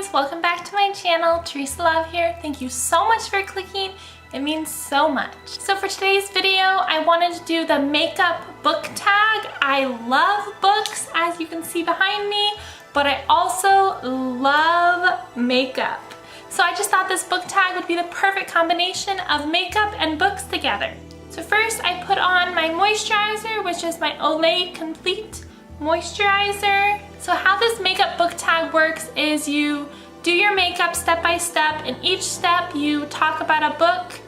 guys, welcome back to my channel. Teresa Love here. Thank you so much for clicking. It means so much. So for today's video, I wanted to do the makeup book tag. I love books, as you can see behind me, but I also love makeup. So I just thought this book tag would be the perfect combination of makeup and books together. So first I put on my moisturizer, which is my Olay Complete Moisturizer. So how this makeup book tag works is you do your makeup step by step, and each step you talk about a book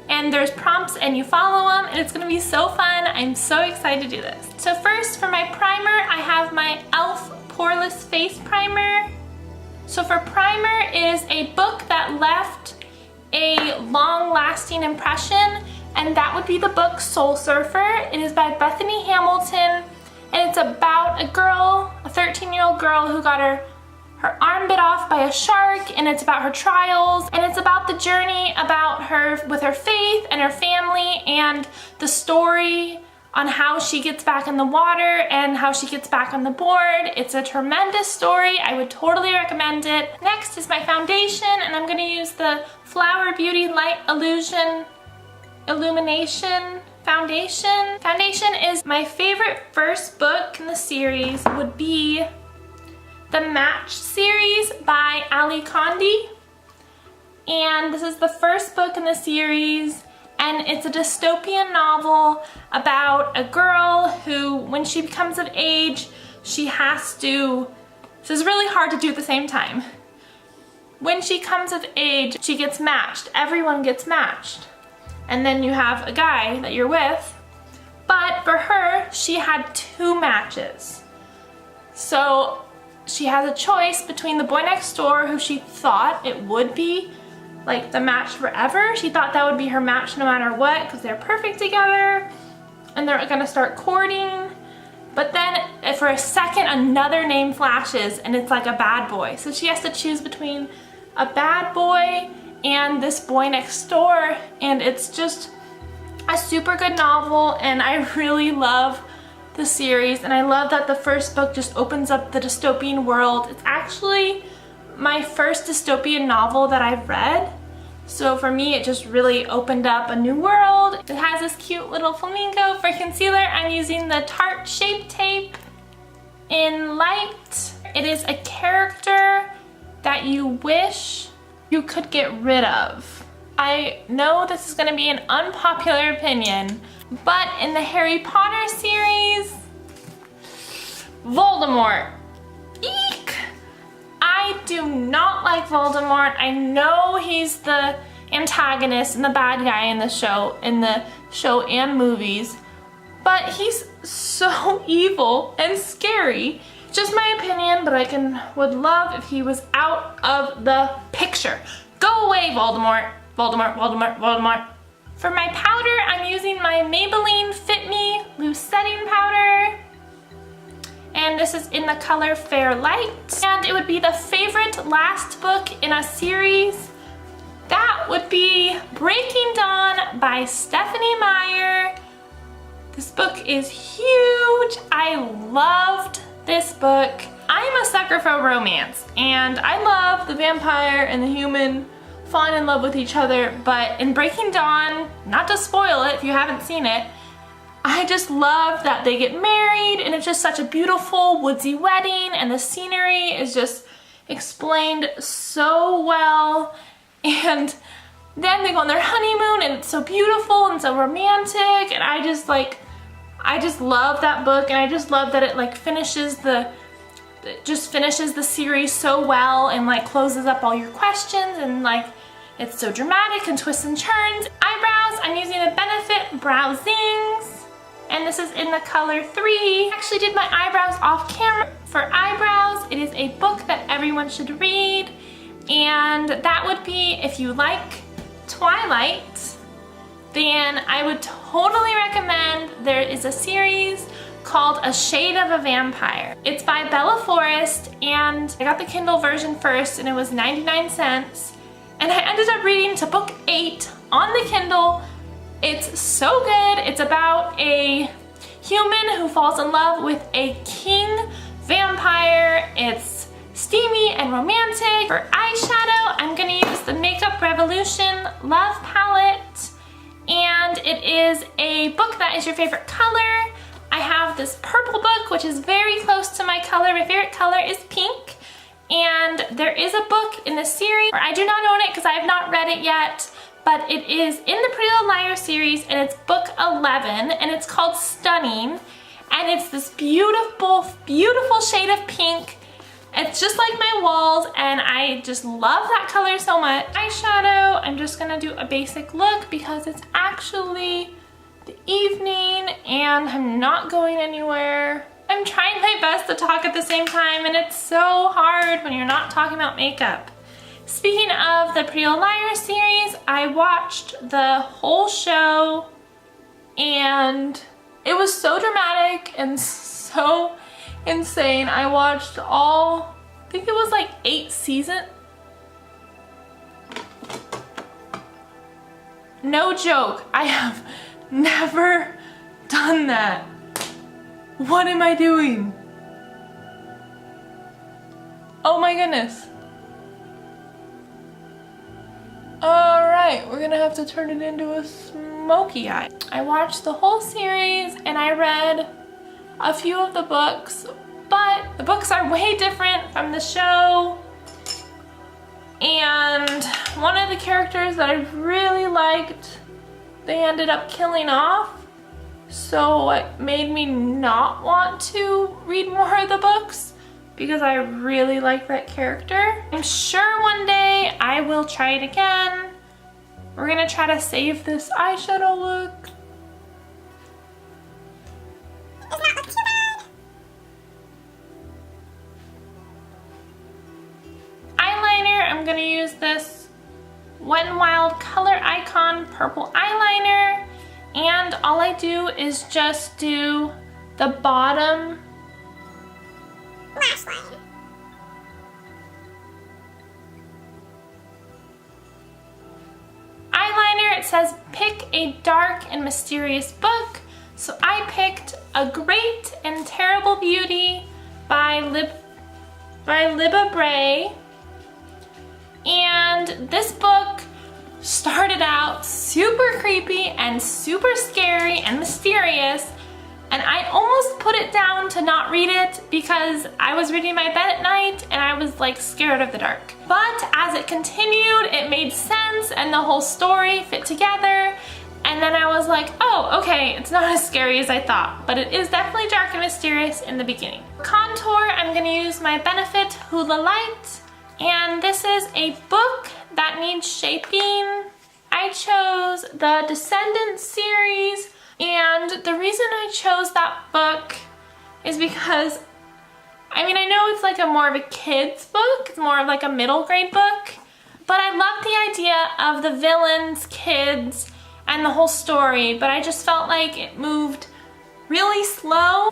and there's prompts and you follow them, and it's gonna be so fun. I'm so excited to do this. So first for my primer, I have my e.l.f. Poreless Face Primer. So for primer, it is a book that left a long-lasting impression, and that would be the book Soul Surfer. It is by Bethany Hamilton, and it's about a girl, a 13-year-old girl who got her arm bit off by a shark, and it's about her trials, and it's about the journey about her with her faith and her family, and the story on how she gets back in the water and how she gets back on the board. It's a tremendous story. I would totally recommend it. Next is my foundation, and I'm going to use the Flower Beauty Light Illumination Foundation. Foundation is my favorite first book in the series, would be the Match series by Ally Condie. And this is the first book in the series, and it's a dystopian novel about a girl who, when she becomes of age, she has to, this is really hard to do at the same time. When she comes of age, she gets matched. Everyone gets matched. And then you have a guy that you're with. But for her, she had 2 matches. So she has a choice between the boy next door, who she thought it would be like the match forever. She thought that would be her match no matter what, because they're perfect together and they're gonna start courting. But then for a second, another name flashes and it's like a bad boy. So she has to choose between a bad boy and this boy next door, and it's just a super good novel, and I really love the series, and I love that the first book just opens up the dystopian world. It's actually my first dystopian novel that I've read, so for me it just really opened up a new world. It has this cute little flamingo. For concealer, I'm using the Tarte Shape Tape in Light. It is a character that you wish you could get rid of. I know this is gonna be an unpopular opinion, but in the Harry Potter series, Voldemort. Eek! I do not like Voldemort. I know he's the antagonist and the bad guy in the show and movies, but he's so evil and scary. Just my opinion, but I would love if he was out of the picture. Go away, Voldemort. Voldemort, Voldemort, Voldemort. For my powder, I'm using my Maybelline Fit Me Loose Setting Powder. And this is in the color Fair Light. And it would be the favorite last book in a series. That would be Breaking Dawn by Stephanie Meyer. This book is huge. I loved this book. I'm a sucker for romance, and I love the vampire and the human falling in love with each other, but in Breaking Dawn, not to spoil it if you haven't seen it, I just love that they get married, and it's just such a beautiful woodsy wedding, and the scenery is just explained so well, and then they go on their honeymoon, and it's so beautiful and so romantic, and I just love that book, and I just love that it finishes the series so well, and closes up all your questions, and it's so dramatic and twists and turns. Eyebrows, I'm using the Benefit Brow Zings, and this is in the color 3. I actually did my eyebrows off camera. For eyebrows, it is a book that everyone should read, and that would be, if you like Twilight, then I would totally recommend, there is a series called A Shade of a Vampire. It's by Bella Forrest, and I got the Kindle version first, and it was 99 cents. And I ended up reading to book 8 on the Kindle. It's so good. It's about a human who falls in love with a king vampire. It's steamy and romantic. For eyeshadow, I'm gonna use the Makeup Revolution Love Palette, and it is a book that is your favorite color. I have this purple book, which is very close to my color. My favorite color is pink, and there is a book in the series, or I do not own it because I have not read it yet, but it is in the Pretty Little Liars series, and it's book 11, and it's called Stunning, and it's this beautiful, beautiful shade of pink. It's just like my walls, and I just love that color so much. Eyeshadow, I'm just gonna do a basic look because it's actually the evening and I'm not going anywhere. I'm trying my best to talk at the same time, and it's so hard when you're not talking about makeup. Speaking of the Pretty Little Liars series, I watched the whole show, and it was so dramatic and so insane. I watched all, I think it was like 8 seasons. No joke, I have never done that. What am I doing? Oh my goodness. Alright, we're gonna have to turn it into a smoky eye. I watched the whole series and I read a few of the books, but the books are way different from the show. And one of the characters that I really liked, they ended up killing off. So it made me not want to read more of the books because I really like that character. I'm sure one day I will try it again. We're gonna try to save this eyeshadow look. It's not looking too bad. Eyeliner, I'm gonna use this Wet n Wild Color Icon purple eyeliner. And all I do is just do the bottom lash line. Eyeliner, it says pick a dark and mysterious book. So I picked A Great and Terrible Beauty by Libba Bray. And this book started out super creepy and super scary and mysterious, and I almost put it down to not read it because I was reading my bed at night and I was like scared of the dark. But as it continued, it made sense and the whole story fit together, and then I was like, oh, okay, it's not as scary as I thought, but it is definitely dark and mysterious in the beginning. Contour, I'm gonna use my Benefit Hoola Light, and this is a book that needs shaping. I chose the Descendants series, and the reason I chose that book is because, I mean, I know it's like more of a kid's book, it's more of like a middle grade book, but I love the idea of the villains, kids, and the whole story, but I just felt like it moved really slow.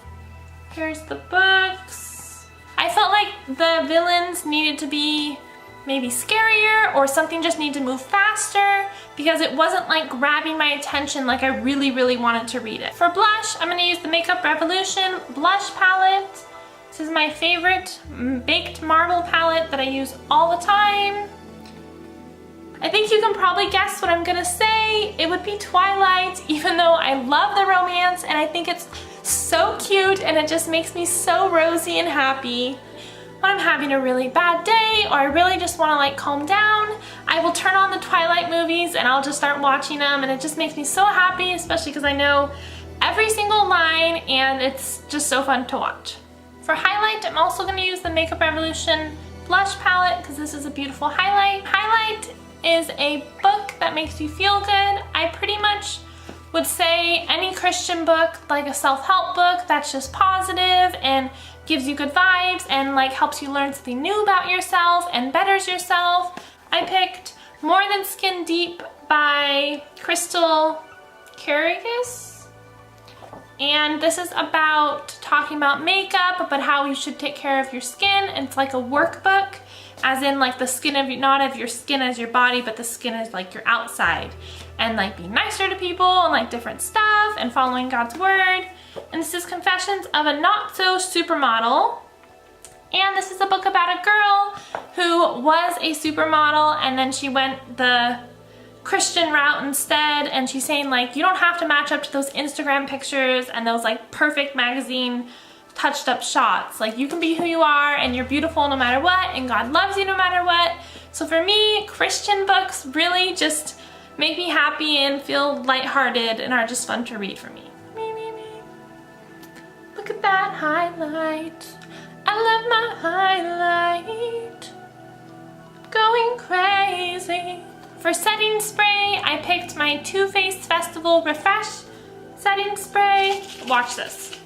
Here's the books. I felt like the villains needed to be maybe scarier, or something just needed to move faster because it wasn't like grabbing my attention like I really, really wanted to read it. For blush, I'm gonna use the Makeup Revolution blush palette. This is my favorite baked marble palette that I use all the time. I think you can probably guess what I'm gonna say. It would be Twilight, even though I love the romance and I think it's so cute and it just makes me so rosy and happy. When I'm having a really bad day or I really just want to like calm down, I will turn on the Twilight movies and I'll just start watching them, and it just makes me so happy, especially because I know every single line and it's just so fun to watch. For highlight, I'm also going to use the Makeup Revolution blush palette because this is a beautiful highlight. Highlight is a book that makes you feel good. I pretty much would say any Christian book, like a self-help book that's just positive and gives you good vibes and like helps you learn something new about yourself and betters yourself. I picked More Than Skin Deep by Crystal Carigas. And this is about talking about makeup, but how you should take care of your skin. It's like a workbook, as in like the skin of, not of your skin as your body, but the skin is like your outside. And like being nicer to people and like different stuff and following God's word. And this is Confessions of a Not So Supermodel. And this is a book about a girl who was a supermodel and then she went the Christian route instead, and she's saying like, you don't have to match up to those Instagram pictures and those like perfect magazine touched up shots. Like, you can be who you are and you're beautiful no matter what, and God loves you no matter what. So for me, Christian books really just make me happy and feel lighthearted and are just fun to read for me. Look at that highlight. I love my highlight. Going crazy. For setting spray, I picked my Too Faced Festival Refresh setting spray. Watch this.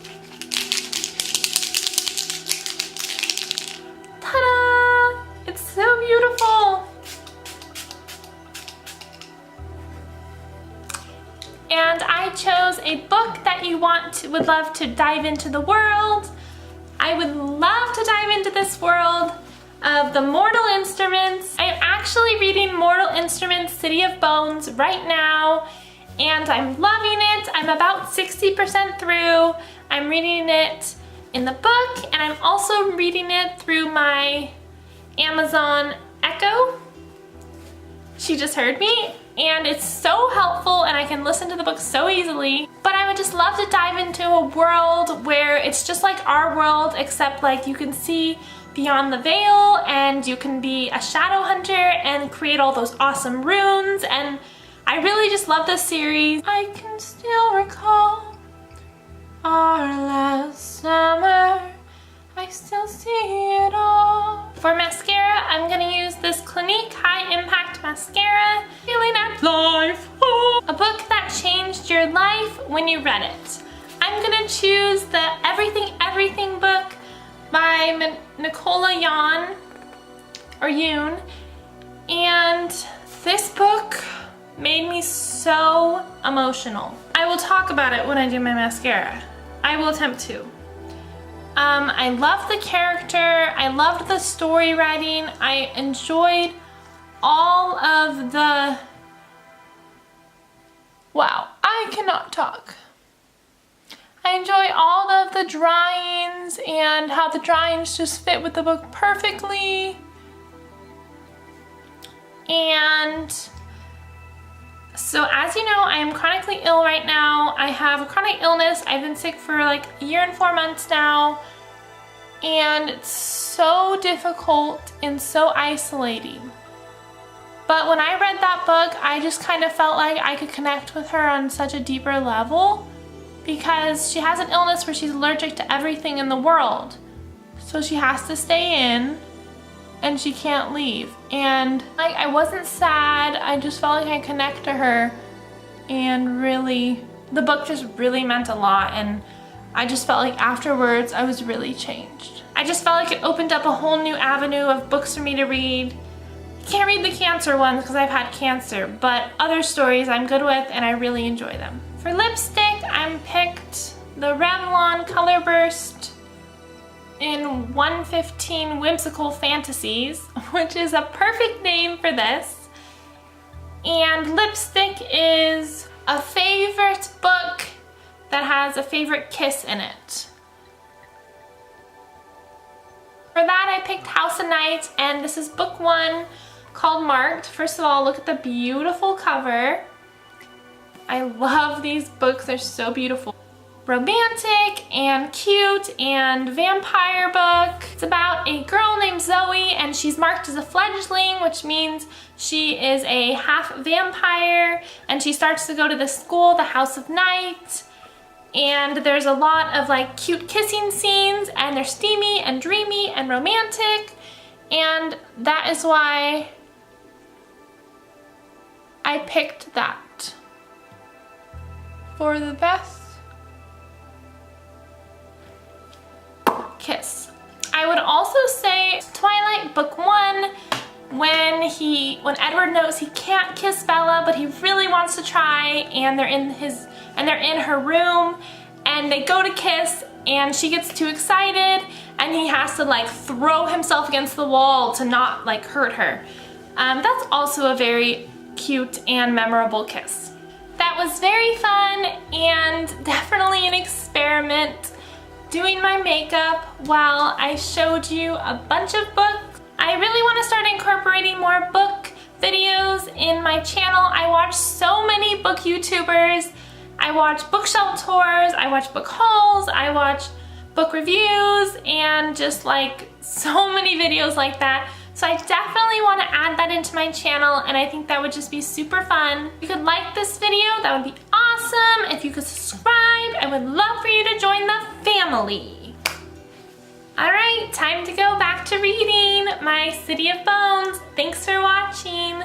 Ta-da! It's so beautiful. And I chose a book that you would love to dive into the world. I would love to dive into this world of the Mortal Instruments. I'm actually reading Mortal Instruments City of Bones right now, and I'm loving it. I'm about 60% through. I'm reading it in the book, and I'm also reading it through my Amazon Echo. She just heard me, and it's so helpful, and I can listen to the book so easily. But I would just love to dive into a world where it's just like our world, except like you can see beyond the veil, and you can be a shadow hunter and create all those awesome runes, and I really just love this series. I can still recall our last summer. I still see it all. For mascara, I'm gonna use this Clinique High Impact Mascara. Feeling at life. Oh. A book that changed your life when you read it. I'm gonna choose the Everything book by Nicola Yoon. And this book made me so emotional. I will talk about it when I do my mascara. I will attempt to. I loved the character, I loved the story writing, I enjoyed all of the... Wow, I cannot talk. I enjoy all of the drawings and how the drawings just fit with the book perfectly. And so as you know, I am chronically ill right now. I have a chronic illness. I've been sick for like a year and 4 months now. And it's so difficult and so isolating. But when I read that book, I just kind of felt like I could connect with her on such a deeper level, because she has an illness where she's allergic to everything in the world. So she has to stay in and she can't leave. And like, I wasn't sad, I just felt like I connect to her, and really, the book just really meant a lot, and I just felt like afterwards I was really changed. I just felt like it opened up a whole new avenue of books for me to read. I can't read the cancer ones because I've had cancer, but other stories I'm good with and I really enjoy them. For lipstick, I picked the Revlon Color Burst in 115 Whimsical Fantasies, which is a perfect name for this. And lipstick is a favorite book that has a favorite kiss in it. For that, I picked House of Night, and this is book 1 called Marked. First of all, look at the beautiful cover. I love these books, they're so beautiful. Romantic and cute and vampire book. It's about a girl named Zoe, and she's marked as a fledgling, which means she is a half vampire, and she starts to go to this school, the House of Night, and there's a lot of like cute kissing scenes, and they're steamy and dreamy and romantic, and that is why I picked that for the best kiss. I would also say Twilight book 1, when Edward knows he can't kiss Bella, but he really wants to try, and they're in her room, and they go to kiss, and she gets too excited, and he has to like throw himself against the wall to not like hurt her. That's also a very cute and memorable kiss. That was very fun and definitely an experiment. doing my makeup while I showed you a bunch of books. I really want to start incorporating more book videos in my channel. I watch so many book YouTubers. I watch bookshelf tours, I watch book hauls, I watch book reviews, and just like so many videos like that. So I definitely want to add that into my channel, and I think that would just be super fun. If you could like this video, that would be awesome. If you could subscribe, I would love for you to join the family. Alright, time to go back to reading my City of Bones. Thanks for watching.